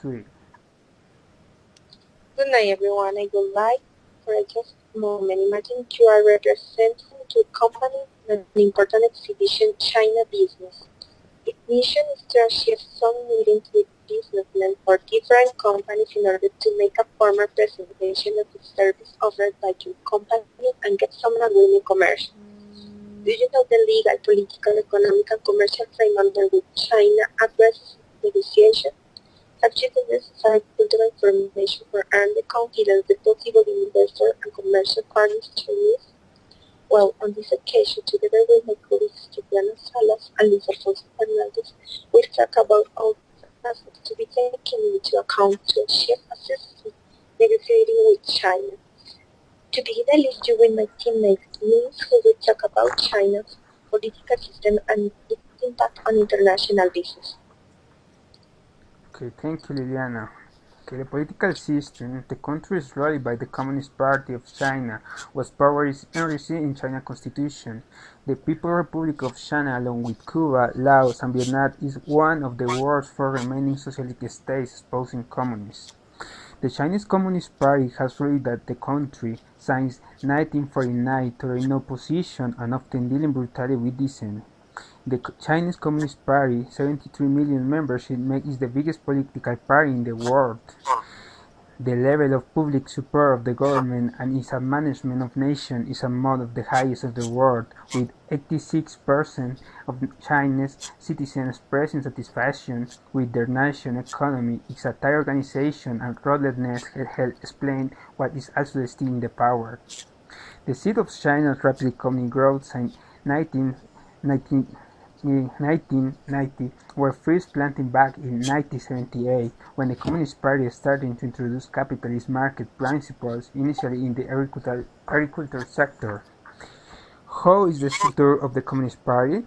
to it. Good night, everyone. I would like for just a moment. Imagine you are representing to a company in an important exhibition, China business. Its mission is to achieve some meetings with businessmen for different companies in order to make a formal presentation of the service offered by your company and get some agreement commercial. Do you know the legal, political, economic, and commercial frame under which China addresses negotiations? Have you the necessary cultural information for and the confidence the possible investor and commercial partners Chinese? Well, on this occasion, together with my colleagues Juliana Salas and Luis Alfonso Fernandez, we'll talk about all aspects to be taken into account to achieve a successful negotiating with China. To begin, I leave you with my teammates, Luis, who will talk about China's political system and its impact on international business. Okay, thank you, Liliana. Okay, the political system, the country is ruled by the Communist Party of China, whose power is enshrined in China Constitution. The People's Republic of China, along with Cuba, Laos, and Vietnam, is one of the world's four remaining socialist states espousing communism. The Chinese Communist Party has ruled the country since 1949, tolerant opposition and often dealing brutally with dissent. The Chinese Communist Party, 73 million membership, is the biggest political party in the world. The level of public support of the government and its management of nation is among the highest of the world, with 86% of Chinese citizens expressing satisfaction with their national economy. Its entire organization and ruthlessness help explain what is also still in the power. The seed of China's rapid economic growth since 1990 were first planted back in 1978, when the Communist Party started to introduce capitalist market principles, initially in the agriculture sector. How is the structure of the Communist Party?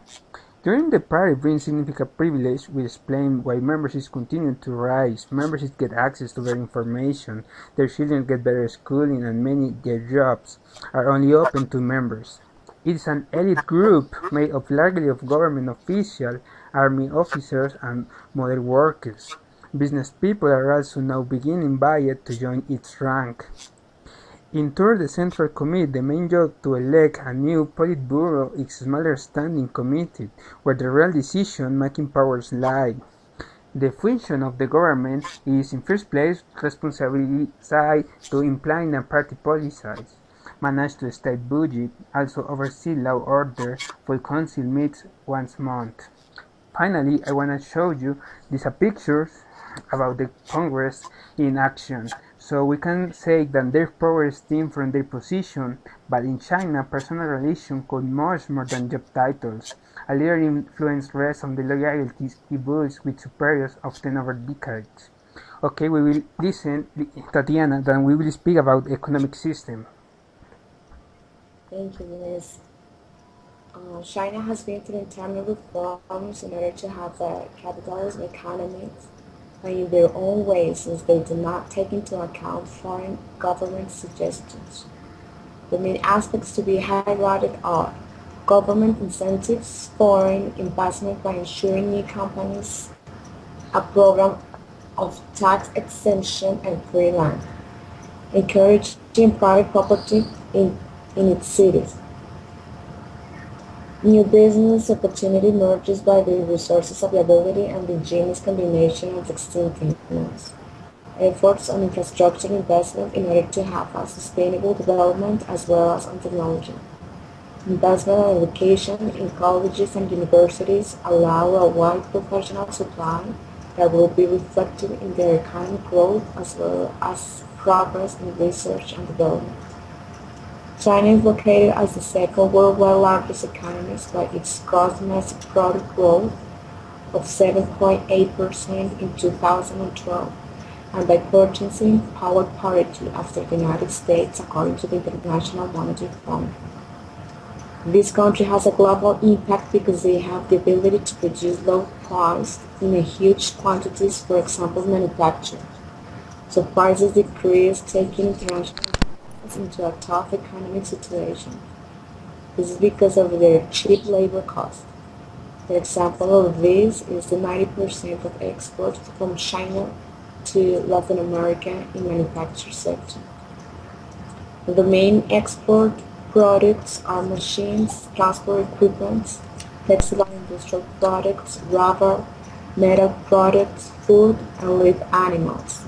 During the party brings significant privilege, we explain why memberships continue to rise. Memberships get access to better information, their children get better schooling, and many their jobs are only open to members. It is an elite group made up largely of government officials, army officers, and model workers. Business people are also now being invited to join its rank. In turn, the Central Committee, the main job to elect a new Politburo, is a smaller standing committee, where the real decision-making powers lie. The function of the government is, in first place, responsibility to implement and party policies, manage the state budget, also oversee law order, full council meets once a month. Finally, I want to show you these pictures about the Congress in action. So we can say that their power stems from their position, but in China, personal relations count much more than job titles. A leader influence rests on the loyalties he builds with superiors, often over decades. Okay, we will listen Tatiana, then we will speak about the economic system. Thank you, Luis. China has been through internal reforms in order to have a capitalism economy in their own way, since they do not take into account foreign government suggestions. The main aspects to be highlighted are government incentives, foreign investment by ensuring new companies, a program of tax exemption and free land, encouraging private property in its cities. New business opportunity emerges by the resources availability and the ingenious combination of existing technologies. Efforts on infrastructure investment in order to have a sustainable development as well as on technology. Investment on education in colleges and universities allow a wide professional supply that will be reflected in their economic growth as well as progress in research and development. China is located as the second worldwide largest economy by its gross domestic product growth of 7.8% in 2012, and by purchasing power parity after the United States, according to the International Monetary Fund. This country has a global impact because they have the ability to produce low priced in a huge quantities, for example, manufacturing. So prices decrease, taking international into a tough economic situation. This is because of their cheap labor cost. An example of this is the 90% of exports from China to Latin America in manufacturing sector. The main export products are machines, transport equipment, textile and industrial products, rubber, metal products, food, and live animals.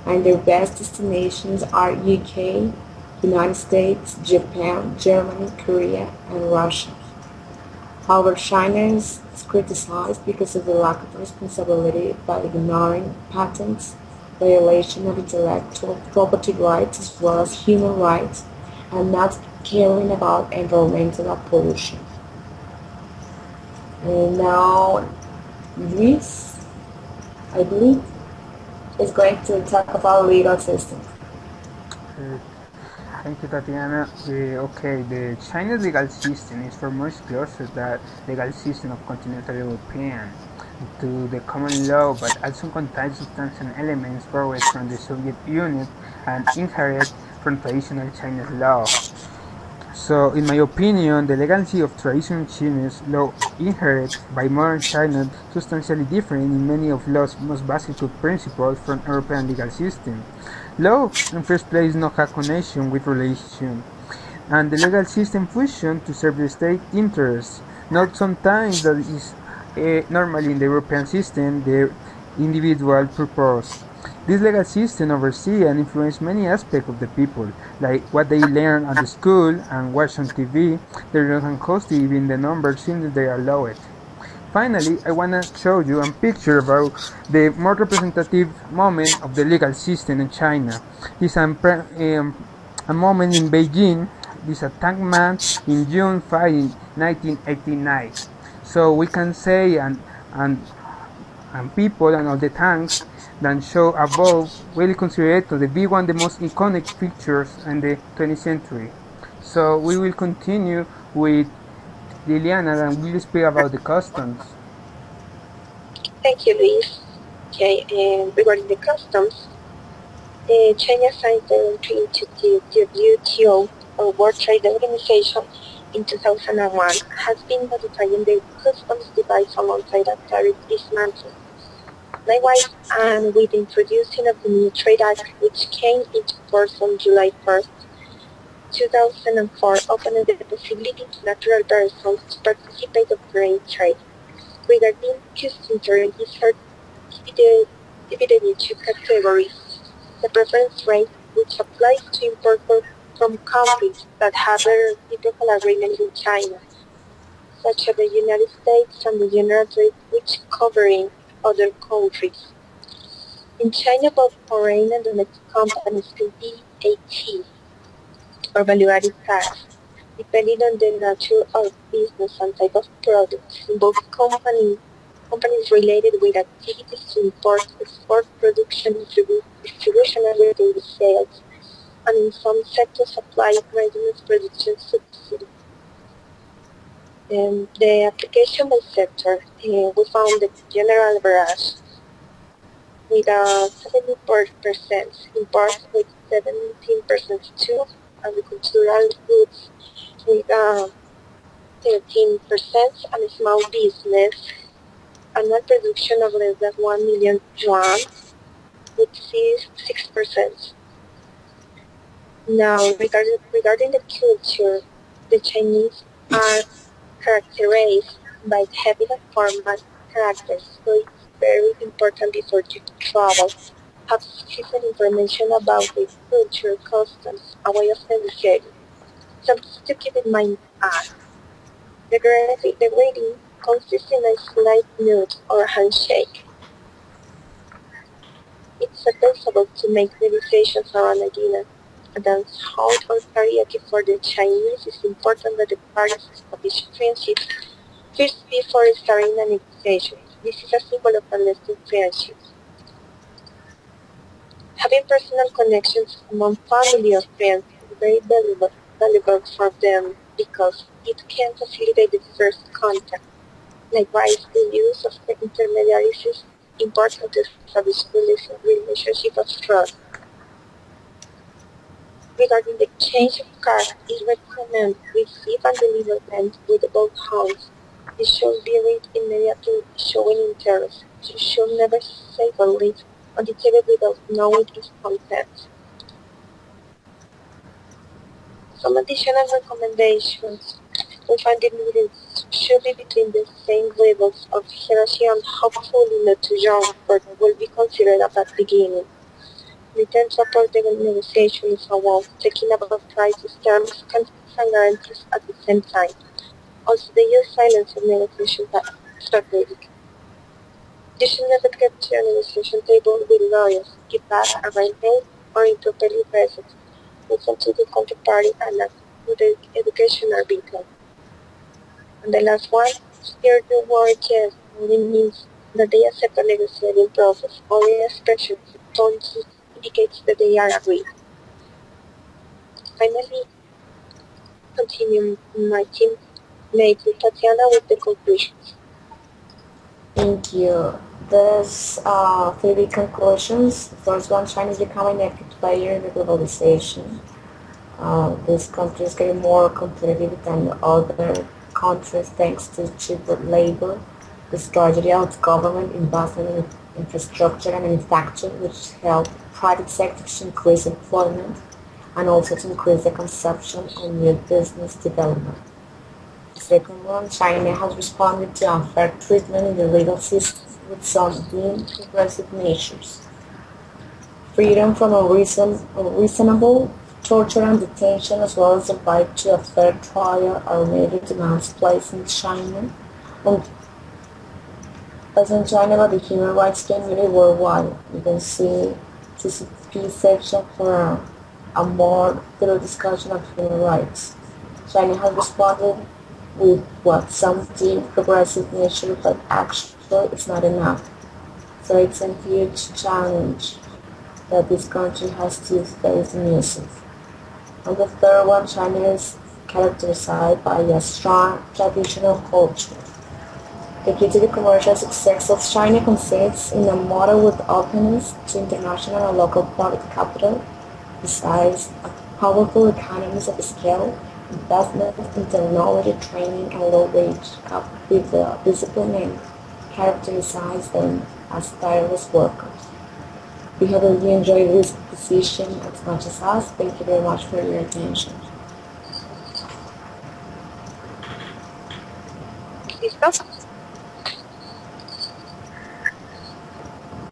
And their best destinations are UK, United States, Japan, Germany, Korea, and Russia. However, China is criticized because of the lack of responsibility by ignoring patents, violation of intellectual property rights as well as human rights, and not caring about environmental pollution. And now, Luis, I believe, is going to talk about legal system. Uh, Thank you, Tatiana. Okay, the Chinese legal system is far more closer to the legal system of continental European to the common law, but also contains substantial elements borrowed from the Soviet Union and inherited from traditional Chinese law. So, in my opinion, the legality of traditional Chinese law inherited by modern China is substantially different in many of law's most basic principles from European legal system. Law, in first place, no have connection with religion, and the legal system functions to serve the state interests, not sometimes that is normally in the European system the individual purpose. This legal system oversees and influences many aspects of the people, like what they learn at the school and watch on TV, their laws and custody, even the number since they are allowed. Finally, I want to show you a picture about the more representative moment of the legal system in China. This is a moment in Beijing. This a tank man in June 5, 1989. So we can say and people and all the tanks that show above will consider to the V1 the most iconic pictures in the 20th century. So we will continue with Liliana and we'll speak about the customs. Thank you, Luis. Okay, and regarding the customs, China signed the entry into the WTO, or World Trade Organization, in 2001, has been modifying the customs device alongside a tariff dismantling. Likewise, and with the introducing of the new Trade Act, which came into force on July 1st, 2004, opened the possibility to natural persons to participate of grain trade. Regarding customs duties are divided into two categories: the preference rate, which applies to import from countries that have a reciprocal agreement with China, such as the United States, and the general rate, which covering other countries. In China, both foreign and domestic companies pay VAT, or value-added tax, depending on the nature of business and type of products. In both companies related with activities to import, export, production, distribution, and retail sales, and in some sectors apply maintenance production subsidy. The application by sector, we found the general average with 74%, imports with 17% too, agricultural goods with 13%, and small business annual production of less than 1 million yuan with 6%. Now, regarding the culture, the Chinese are characterized by heavy formal characters, so it's very important before you travel. Have sufficient information about the culture, customs, a way of negotiating. Something to keep in mind are the greeting consists in a slight nod or handshake. It's advisable to make negotiations around a dinner, a dance hall, or karaoke. For the Chinese, it's important that the parties establish friendships first before starting a negotiation. This is a symbol of a lasting friendship. Having personal connections among family or friends is very valuable for them because it can facilitate the first contact. Likewise, the use of the intermediaries is important to establish relationship of trust. Regarding the exchange of cards, it recommends receive and deliver them with both hands. This should be read immediately, showing interest. You should never say or leave on the table without knowing its contents. Some additional recommendations. We find the meetings should be between the same levels of hierarchy and hopefully not too young, but will be considered a bad beginning. Return support the negotiation is about talking about prices, terms, conditions, and guarantees at the same time. Also, the use silence of negotiation strategic. You should never get to a negotiation table with lawyers, give bad arrangement, or improperly dressed. Listen to the counterparty and act with the educational beacon. And the last one, hear the word yes only means that they accept the negotiating process. Only expression don't indicates that they are agreed. Finally, continue my teammate Tatiana with the conclusions. Thank you. There's three conclusions. The first one, China is becoming a key player in the globalization. This country is getting more competitive than other countries thanks to cheaper labor, the strategy of government investment in infrastructure and manufacturing, which help private sectors to increase employment and also to increase the consumption and new business development. The second one, China has responded to unfair treatment in the legal system with some deemed progressive measures. Freedom from unreasonable torture and detention, as well as the right to a fair trial, are major demands placed in China, and as in China by the human rights community worldwide. You can see CCP section for a more thorough discussion of human rights. China has responded with what some deem progressive measures, but actually it's not enough. So it's a huge challenge that this country has to face in music. And the third one, China is characterized by a strong traditional culture. The key to the commercial success of China consists in a model with openness to international and local private capital, besides a powerful economies of scale, investment in technology, training, and low wage, coupled with the discipline and characterizes them as tireless workers. We hope that you enjoyed this position as much as us. Thank you very much for your attention. ¿Listo?